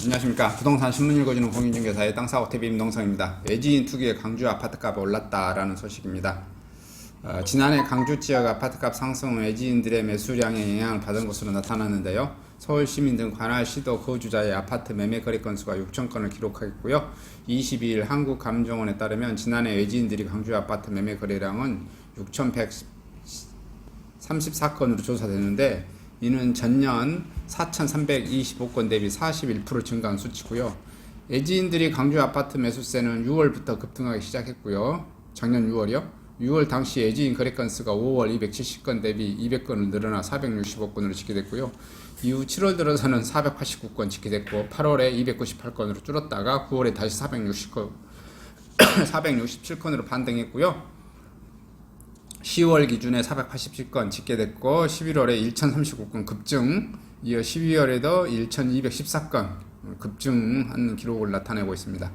안녕하십니까. 부동산 신문 읽어주는 공인중개사의 땅사고 TV 임동성입니다. 외지인 투기에 강주 아파트값이 올랐다라는 소식입니다. 지난해 강주 지역 아파트값 상승은 외지인들의 매수량에 영향을 받은 것으로 나타났는데요. 서울 시민 등 관할 시도 거주자의 아파트 매매 거래 건수가 6천 건을 기록했고요. 22일 한국감정원에 따르면 지난해 외지인들이 강주 아파트 매매 거래량은 6,134건으로 조사됐는데 이는 전년 4,325건 대비 41% 증가한 수치고요. 외지인들이 강주 아파트 매수세는 6월부터 급등하기 시작했고요. 작년 6월이요. 6월 당시 외지인 거래 건수가 5월 270건 대비 200건을 늘어나 465건으로 집계됐고요. 이후 7월 들어서는 489건 집계됐고 8월에 298건으로 줄었다가 9월에 다시 467건으로 반등했고요. 10월 기준에 487건 집계됐고 11월에 1039건 급증, 이어 12월에도 1214건 급증한 기록을 나타내고 있습니다.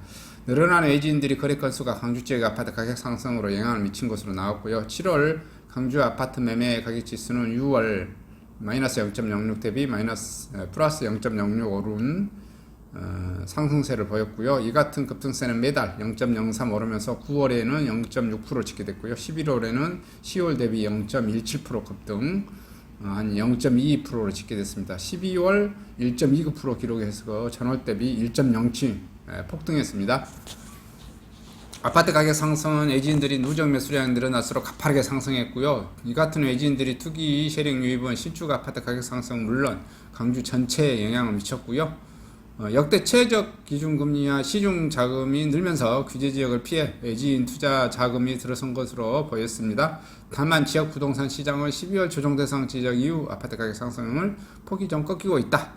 늘어난 외지인들이 거래 건수가 강주 지역 아파트 가격 상승으로 영향을 미친 것으로 나왔고요. 7월 강주 아파트 매매 가격 지수는 6월 마이너스 0.06 대비 플러스 0.06 오른 상승세를 보였고요. 이 같은 급등세는 매달 0.03 오르면서 9월에는 0.6% 집계됐고요. 11월에는 10월 대비 0.17% 급등, 한 0.22%로 집계됐습니다. 12월 1.29% 기록해서 전월 대비 1.07 폭등했습니다. 아파트 가격 상승은 외지인들이 누적 매수량이 늘어날수록 가파르게 상승했고요. 이 같은 외지인들이 투기 세력 유입은 신축 아파트 가격 상승은 물론 강주 전체에 영향을 미쳤고요. 역대 최적 기준금리와 시중 자금이 늘면서 규제 지역을 피해 외지인 투자 자금이 들어선 것으로 보였습니다. 다만 지역 부동산 시장은 12월 조정 대상 지적 이후 아파트 가격 상승을 폭이 좀 꺾이고 있다.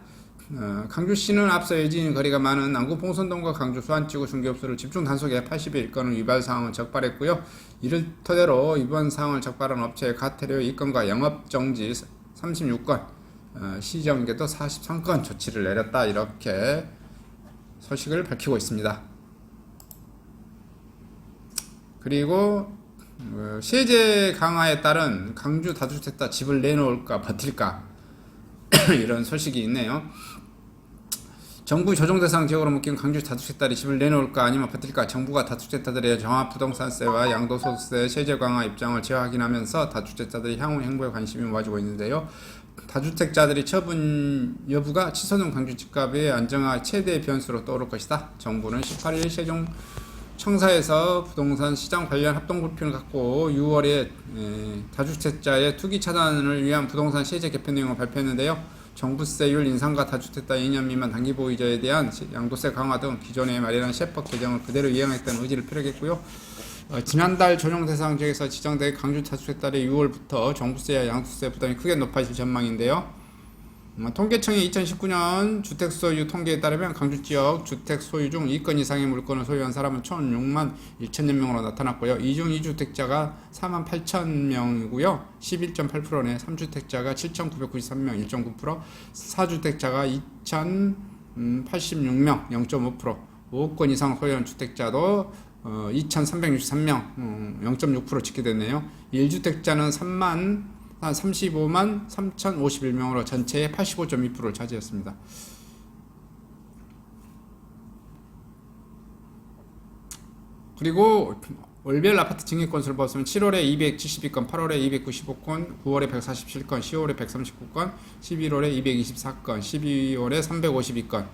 강주시는 앞서 외지인 거래가 많은 남구 봉선동과 강주 수안지구 중개업소를 집중 단속에 81건을 위반 사항을 적발했고요. 이를 토대로 이번 사항을 적발한 업체의 과태료 2건과 영업정지 36건, 시정계도 43건 조치를 내렸다, 이렇게 소식을 밝히고 있습니다. 그리고 세제 강화에 따른 강주 다주택자 집을 내놓을까 버틸까 이런 소식이 있네요. 정부 조정 대상 지역으로 묶인 강주 다주택자들이 집을 내놓을까 아니면 버틸까, 정부가 다주택자들의 종합부동산세와 양도소득세 세제 강화 입장을 재확인하면서 다주택자들이 향후 행보에 관심이 모아지고 있는데요. 다주택자들이 처분 여부가 치솟은 강주 집값의 안정화 최대 변수로 떠오를 것이다. 정부는 18일 세종청사에서 부동산 시장 관련 합동불표를 갖고 6월에 다주택자의 투기 차단을 위한 부동산 세제 개편 내용을 발표했는데요. 종부세율 인상과 다주택자 2년 미만 단기보유자에 대한 양도세 강화 등 기존에 마련한 세법 개정을 그대로 이행하겠다는 의지를 표력했고요. 지난달 조정 대상 지역에서 지정된 강주 다주택자들이 6월부터 종부세와 양도세 부담이 크게 높아질 전망인데요. 통계청의 2019년 주택 소유 통계에 따르면 강주 지역 주택 소유 중 2건 이상의 물건을 소유한 사람은 총 6만 1천여 명으로 나타났고요. 이중 2주택자가 4만 8천 명이고요. 11.8%네. 3주택자가 7,993명, 1.9%, 4주택자가 2,086명, 0.5%, 5건 이상 소유한 주택자도 2,363명, 0.6% 집계됐네요. 1주택자는 35만 3,051명으로 전체의 85.2%를 차지했습니다. 그리고 월별 아파트 증액 건수를 보시면 7월에 272건, 8월에 295건, 9월에 147건, 10월에 139건, 11월에 224건, 12월에 352건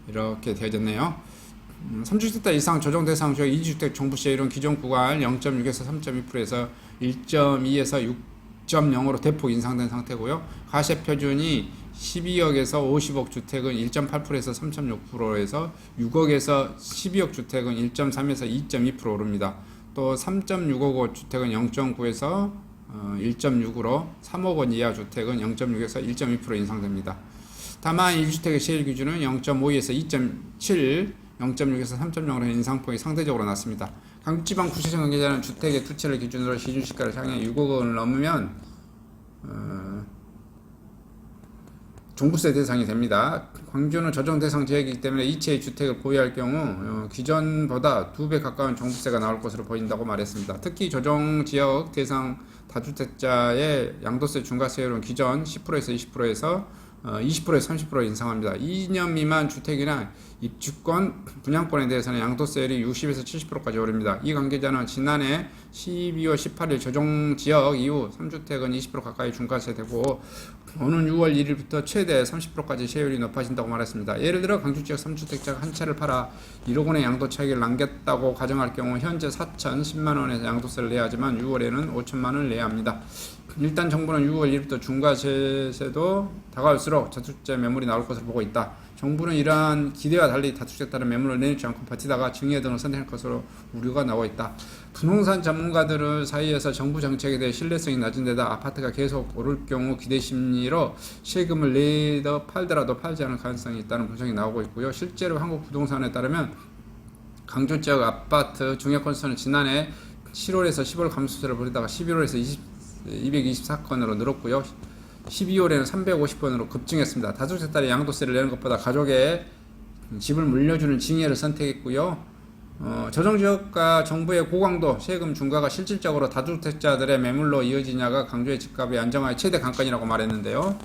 이렇게 되어졌네요. 3주택자 이상 조정 대상 지역 2주택 종부세율은 기존 구간 0.6에서 3.2%에서 1.2에서 6.0으로 대폭 인상된 상태고요. 가세 표준이 12억에서 50억 주택은 1.8%에서 3.6%에서 6억에서 12억 주택은 1.3에서 2.2% 오릅니다. 또 3.6억 주택은 0.9에서 1.6으로 3억 원 이하 주택은 0.6에서 1.2% 인상됩니다. 다만 1주택의 세율 기준은 0.5에서 2.7, 0.6에서 3.0으로 인상폭이 상대적으로 낮습니다. 강주지방 구체청 관계자는 주택의 투치를 기준으로 시중시가를 향해 6억 원을 넘으면 종부세 대상이 됩니다. 광주는 조정 대상 지역이기 때문에 이체의 주택을 보유할 경우 기존보다 2배 가까운 종부세가 나올 것으로 보인다고 말했습니다. 특히 조정 지역 대상 다주택자의 양도세 중과세율은 기존 10%에서 20%에서 20%에서 30% 인상합니다. 2년 미만 주택이나 입주권, 분양권에 대해서는 양도세율이 60에서 70%까지 오릅니다. 이 관계자는 지난해 12월 18일 조정 지역 이후 3주택은 20% 가까이 중과세되고 오는 6월 1일부터 최대 30%까지 세율이 높아진다고 말했습니다. 예를 들어 강주 지역 3주택자가 한 채를 팔아 1억 원의 양도 차익을 남겼다고 가정할 경우 현재 4,010만 원의 양도세를 내야 하지만 6월에는 5천만 원을 내야 합니다. 일단 정부는 6월 1일부터 중과세도 다가올수록 저축재 매물이 나올 것으로 보고 있다. 정부는 이러한 기대와 달리 다주택에 따른 매물을 내놓지 않고 버티다가 증여 등을 선택할 것으로 우려가 나오고 있다. 부동산 전문가들 사이에서 정부 정책에 대해 신뢰성이 낮은 데다 아파트가 계속 오를 경우 기대 심리로 세금을 내더 팔더라도 팔지 않을 가능성이 있다는 분석이 나오고 있고요. 실제로 한국 부동산에 따르면 강주 지역 아파트 증여 건수는 지난해 7월에서 10월 감소세를 보이다가 11월에서 224건으로 늘었고요. 12월에는 350건으로 급증했습니다. 다주택 딸이 양도세를 내는 것보다 가족의 집을 물려주는 징예를 선택했고요. 조정지역과 정부의 고강도 세금 중과가 실질적으로 다주택자들의 매물로 이어지냐가 강주의 집값의 안정화의 최대 관건이라고 말했는데요.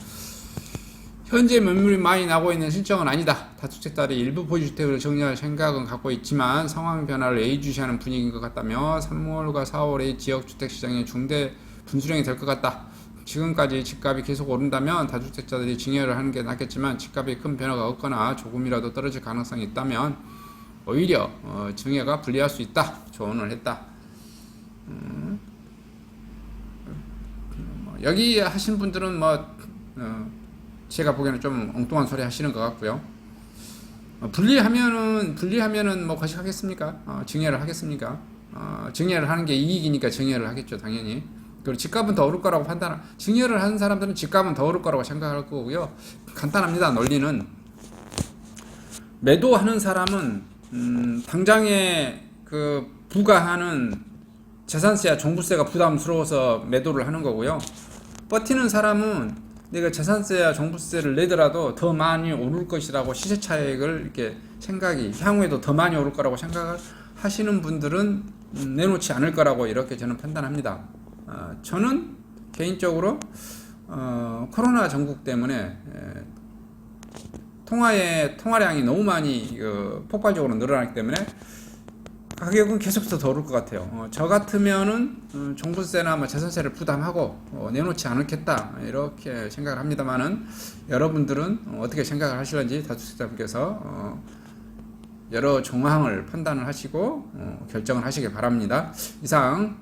현재 매물이 많이 나고 있는 실정은 아니다. 다주택 딸이 일부 보유주택을 정리할 생각은 갖고 있지만 상황 변화를 예의주시하는 분위기인 것 같다며 3월과 4월의 지역주택시장의 중대 분수령이 될 것 같다. 지금까지 집값이 계속 오른다면 다주택자들이 증여를 하는 게 낫겠지만 집값이 큰 변화가 없거나 조금이라도 떨어질 가능성이 있다면 오히려 증여가 불리할 수 있다. 조언을 했다. 여기 하신 분들은 제가 보기에는 좀 엉뚱한 소리 하시는 것 같고요. 분리하면은 뭐 거식하겠습니까? 증여를 하겠습니까? 증여를 하는 게 이익이니까 증여를 하겠죠, 당연히. 그리고 집값은 더 오를 거라고 증여를 하는 사람들은 집값은 더 오를 거라고 생각할 거고요. 간단합니다. 논리는 매도하는 사람은 당장에 그 부과하는 재산세와 종부세가 부담스러워서 매도를 하는 거고요. 버티는 사람은 내가 재산세와 종부세를 내더라도 더 많이 오를 것이라고 시세 차익을 이렇게 향후에도 더 많이 오를 거라고 생각을 하시는 분들은 내놓지 않을 거라고 이렇게 저는 판단합니다. 저는 개인적으로 코로나 전국 때문에 통화량이 너무 많이 폭발적으로 늘어나기 때문에 가격은 계속해서 더 오를 것 같아요. 저 같으면은 종부세나 재산세를 부담하고 내놓지 않겠다 이렇게 생각을 합니다만은 여러분들은 어떻게 생각을 하실런지 다주택자분께서 여러 정황을 판단을 하시고 결정을 하시길 바랍니다. 이상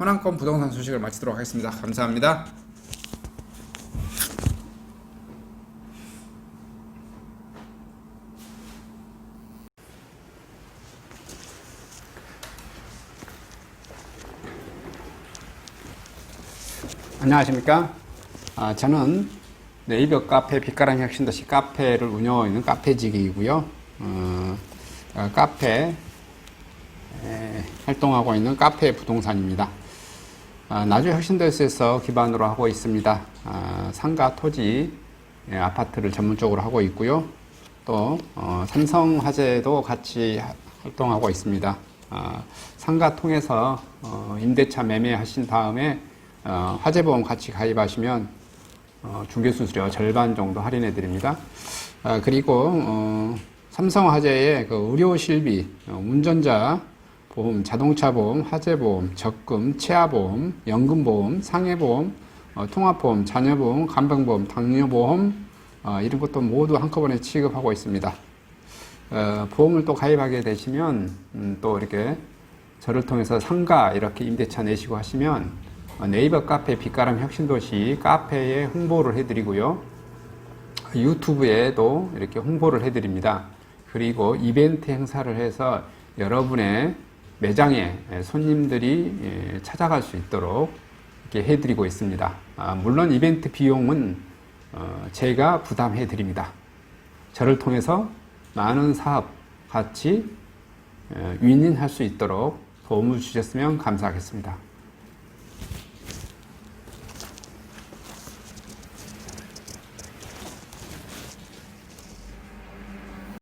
호남권 부동산 소식을 마치도록 하겠습니다. 감사합니다. 안녕하십니까? 저는 네이버 카페 빛가람 혁신도시 카페를 운영하고 있는 카페직이고요. 카페 활동하고 있는 카페 부동산입니다. 나주 혁신도시에서 기반으로 하고 있습니다. 상가 토지 아파트를 전문적으로 하고 있고요. 또 삼성화재도 같이 활동하고 있습니다. 상가 통해서 임대차 매매하신 다음에 화재보험 같이 가입하시면 중개수수료 절반 정도 할인해 드립니다. 그리고 삼성화재의 그 의료실비, 운전자 보험, 자동차보험, 화재보험, 적금, 치아보험, 연금보험, 상해보험, 통합보험, 자녀보험, 간병보험, 당뇨보험 이런 것도 모두 한꺼번에 취급하고 있습니다. 보험을 또 가입하게 되시면 또 이렇게 저를 통해서 상가 이렇게 임대차 내시고 하시면 네이버 카페 빛가람 혁신도시 카페에 홍보를 해드리고요. 유튜브에도 이렇게 홍보를 해드립니다. 그리고 이벤트 행사를 해서 여러분의 매장에 손님들이 찾아갈 수 있도록 이렇게 해드리고 있습니다. 물론 이벤트 비용은 제가 부담해 드립니다. 저를 통해서 많은 사업 같이 윈윈할 수 있도록 도움을 주셨으면 감사하겠습니다.